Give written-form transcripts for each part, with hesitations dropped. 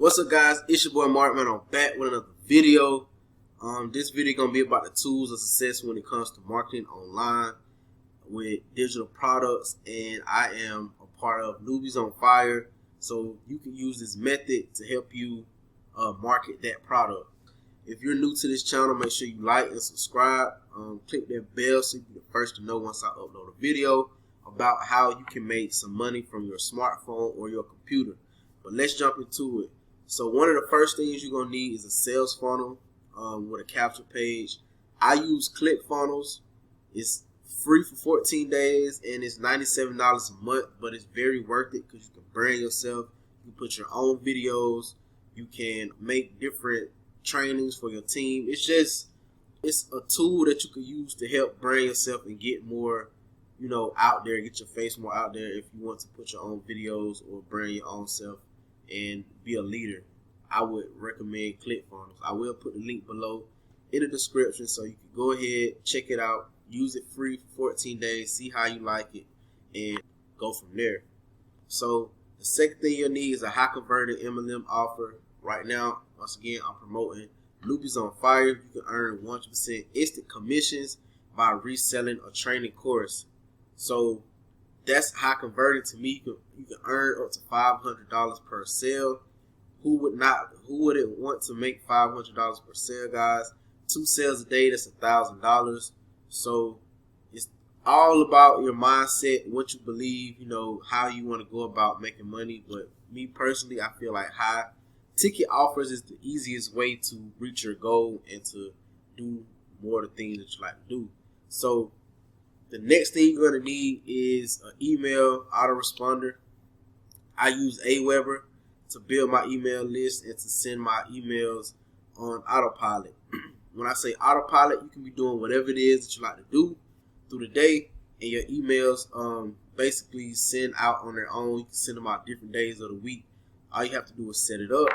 What's up, guys? It's your boy Mark, man. I'm back with another video. This video gonna be about the tools of success when it comes to marketing online with digital products, and I am a part of Newbies On Fire, so you can use this method to help you market that product. If you're new to this channel, make sure you like and subscribe. Click that bell so you can be the first to know once I upload a video about how you can make some money from your smartphone or your computer. But let's jump into it. So one of the first things you're going to need is a sales funnel with a capture page. I use ClickFunnels. It's free for 14 days and it's $97 a month, but it's very worth it because you can brand yourself. You can put your own videos. You can make different trainings for your team. It's a tool that you can use to help brand yourself and get more, out there, get your face more out there if you want to put your own videos or brand your own self and be a leader. I would recommend ClickFunnels. I will put the link below in the description so you can go ahead, check it out, use it free for 14 days, see how you like it, and go from there. So the second thing you'll need is a high converting MLM offer. Right now, once again, I'm promoting Newbies On Fire. You can earn 100% instant commissions by reselling a training course. So that's high converting to me. You can earn up to $500 per sale. Who wouldn't want to make $500 per sale, guys? 2 sales a day, that's $1,000. So it's all about your mindset, what you believe, how you want to go about making money. But me personally, I feel like high ticket offers is the easiest way to reach your goal and to do more of the things that you like to do. So the next thing you're going to need is an email autoresponder. I use Aweber to build my email list and to send my emails on autopilot. When I say autopilot, you can be doing whatever it is that you like to do through the day, and your emails basically send out on their own. You can send them out different days of the week. All you have to do is set it up.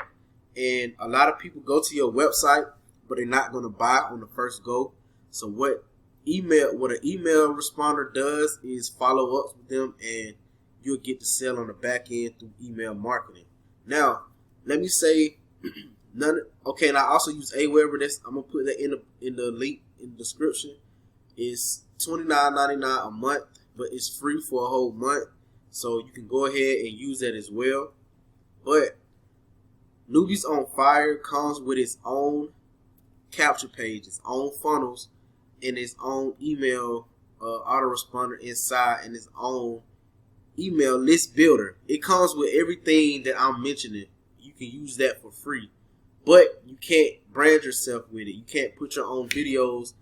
And a lot of people go to your website, but they're not going to buy on the first go. So what an email responder does is follow up with them, and you'll get the sale on the back end through email marketing. Now, let me say, and I also use Aweber. I'm gonna put that in the link in the description. It's $29.99 a month, but it's free for a whole month, so you can go ahead and use that as well. But Newbies On Fire comes with its own capture page, its own funnels, and its own email autoresponder inside, and its own email list builder. It comes with everything that I'm mentioning. You can use that for free, but you can't brand yourself with it. You can't put your own videos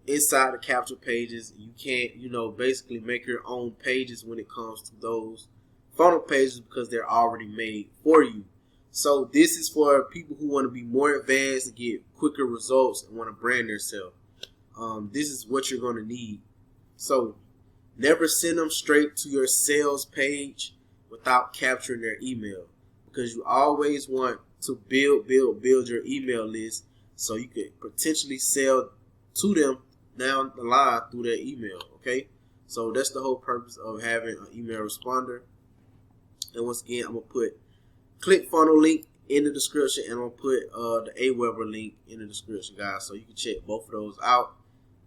inside the capture pages. You can't, basically make your own pages when it comes to those funnel pages because they're already made for you. So this is for people who want to be more advanced and get quicker results and want to brand themselves. This is what you're going to need. So never send them straight to your sales page without capturing their email, because you always want to build your email list so you can potentially sell to them down the line through their email. Okay, so that's the whole purpose of having an email responder. And once again, I'm gonna put ClickFunnels link in the description, and I'm gonna put the Aweber link in the description, guys, so you can check both of those out.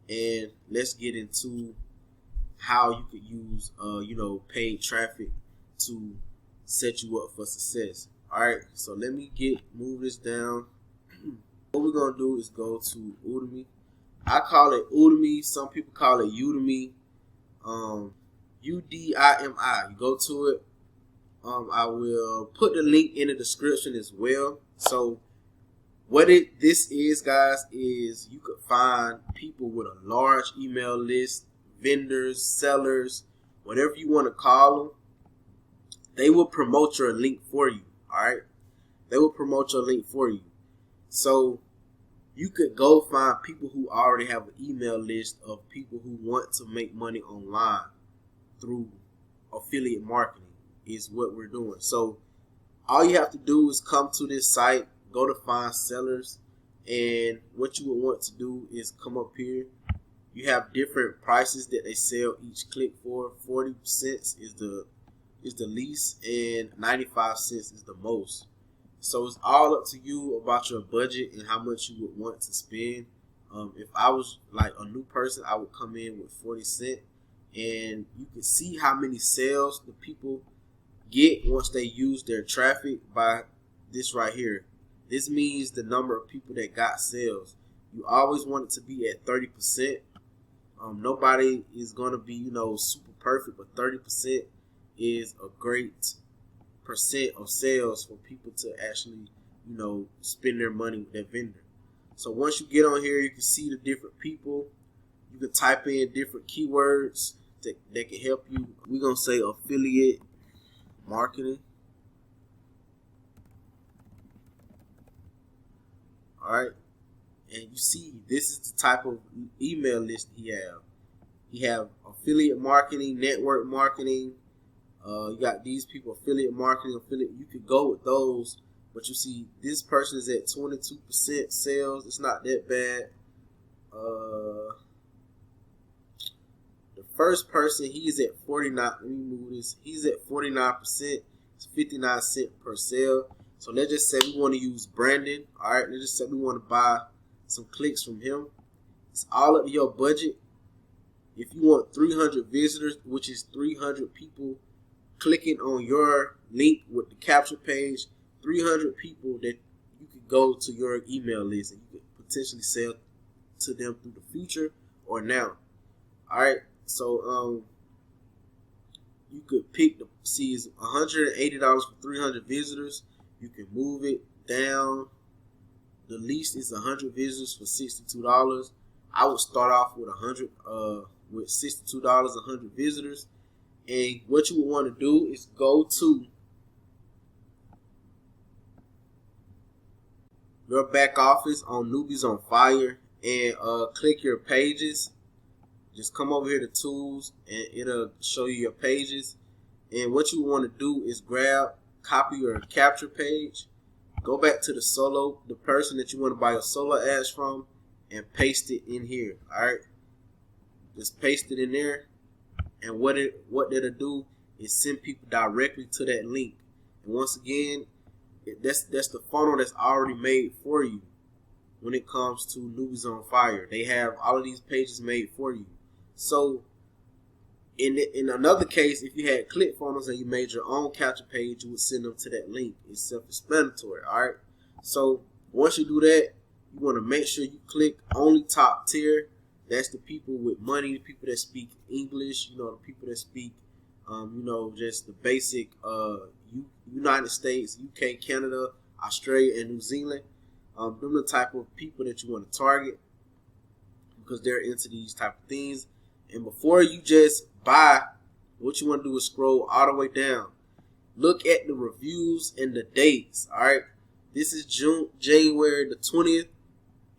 And let's get into how you could use paid traffic to set you up for success. Alright, so let me move this down. What we're gonna do is go to Udemy. I call it Udemy, some people call it Udemy. UDIMI. You go to it. I will put the link in the description as well. So what this is, guys, is you could find people with a large email list, vendors, sellers, whatever you want to call them. They will promote your link for you. All right, they will promote your link for you. So you could go find people who already have an email list of people who want to make money online through affiliate marketing is what we're doing. So all you have to do is come to this site, go to find sellers, and what you would want to do is come up here. You have different prices that they sell each click for. 40 cents is the least, and 95 cents is the most. So it's all up to you about your budget and how much you would want to spend. If I was like a new person, I would come in with 40 cents, and you can see how many sales the people get once they use their traffic by this right here. This means the number of people that got sales. You always want it to be at 30%. Nobody is going to be, super perfect, but 30% is a great percent of sales for people to actually, spend their money with that vendor. So once you get on here, you can see the different people. You can type in different keywords that can help you. We're going to say affiliate marketing. All right. And you see, this is the type of email list he have. He have affiliate marketing, network marketing. You got these people, affiliate marketing, affiliate. You could go with those, but you see, this person is at 22% sales. It's not that bad. The first person, he's at 49. Let me move this. He's at 49%. It's 59 cents per sale. So let's just say we want to use Brandon. All right, let's just say we want to buy some clicks from him. It's all up to your budget. If you want 300 visitors, which is 300 people clicking on your link with the capture page, 300 people that you could go to your email list and you could potentially sell to them through the future or now. All right, so you could pick the it's $180 for 300 visitors. You can move it down. The least is 100 visitors for $62. I would start off with with $62, 100 visitors. And what you would want to do is go to your back office on Newbies on Fire and click your pages. Just come over here to tools and it'll show you your pages. And what you want to do is copy your capture page, go back to the person that you want to buy your solo ads from, and paste it in here. All right, just paste it in there, and what it'll do is send people directly to that link. And once again, that's the funnel that's already made for you. When it comes to Newbies on Fire, they have all of these pages made for you. So in another case, if you had ClickFunnels and you made your own capture page, you would send them to that link. It's self-explanatory. All right. So once you do that, you want to make sure you click only top tier. That's the people with money, the people that speak English, the people that speak, just the basic United States, UK, Canada, Australia, and New Zealand. Them the type of people that you want to target because they're into these type of things. And before you just buy, what you want to do is scroll all the way down. Look at the reviews and the dates. All right. This is January the 20th.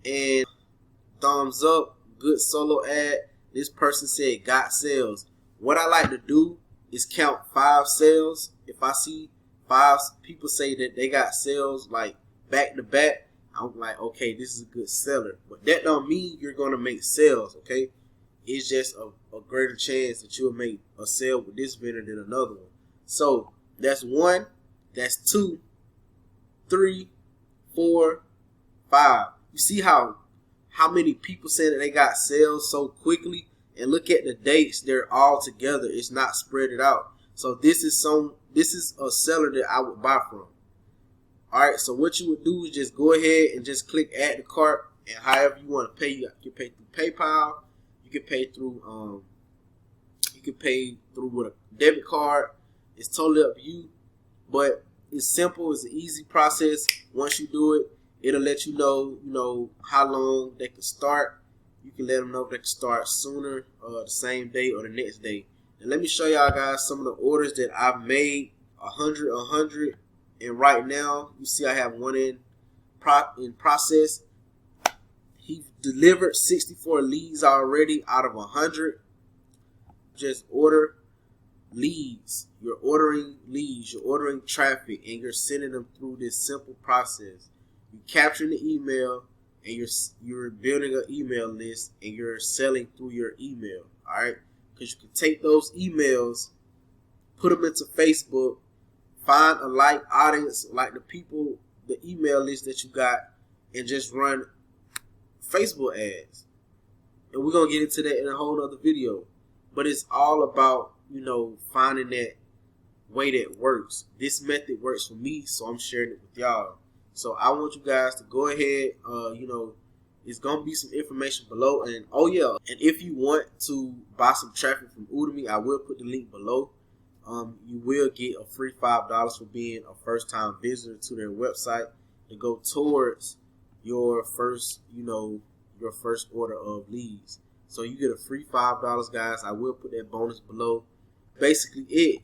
And thumbs up. Good solo ad. This person said got sales. What I like to do is count 5 sales. If I see 5 people say that they got sales like back to back, I'm like, okay, this is a good seller. But that don't mean you're going to make sales, okay? It's just a greater chance that you'll make a sale with this vendor than another one. So that's 1, that's 2, 3, 4, 5. You see how many people say that they got sales so quickly? And look at the dates. They're all together. It's not spread it out. So this is a seller that I would buy from. All right. So what you would do is just go ahead and just click add to cart, and however you want to pay, you can pay through PayPal. You can pay through with a debit card. It's totally up to you, but it's simple. It's an easy process. Once you do it, it'll let you know, how long they can start. You can let them know if they can start sooner, the same day or the next day. And let me show y'all guys some of the orders that I've made. 100, and right now you see I have one in process. He delivered 64 leads already out of 100. Just order leads. You're ordering leads. You're ordering traffic, and you're sending them through this simple process. You capture the email, and you're building an email list, and you're selling through your email. All right, because you can take those emails, put them into Facebook, find a like audience, like the people the email list that you got and just run Facebook ads. And we're going to get into that in a whole other video. But it's all about, finding that way that works. This method works for me, so I'm sharing it with y'all. So I want you guys to go ahead, it's going to be some information below. And and if you want to buy some traffic from Udemy, I will put the link below. You will get a free $5 for being a first-time visitor to their website to go towards your first, your first order of leads. So you get a free $5, guys. I will put that bonus below. Basically it.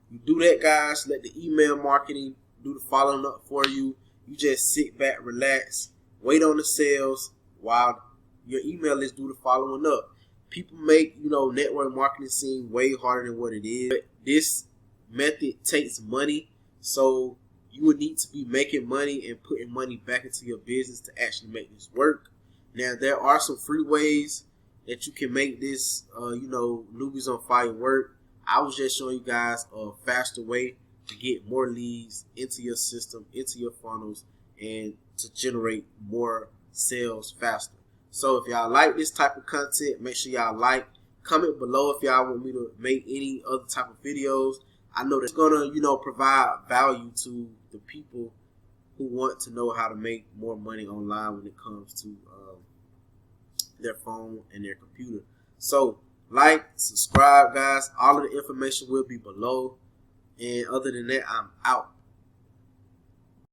You do that, guys. Let the email marketing do the following up for you. You just sit back, relax, wait on the sales while your email list do the following up. People make, network marketing seem way harder than what it is. But this method takes money, so you would need to be making money and putting money back into your business to actually make this work. Now, there are some free ways that you can make this, Newbies on Fire work. I was just showing you guys a faster way to get more leads into your system, into your funnels, and to generate more sales faster. So if y'all like this type of content, make sure y'all like, comment below if y'all want me to make any other type of videos. I know that's gonna, provide value to the people who want to know how to make more money online when it comes to their phone and their computer. So like, subscribe, guys. All of the information will be below. And other than that, I'm out.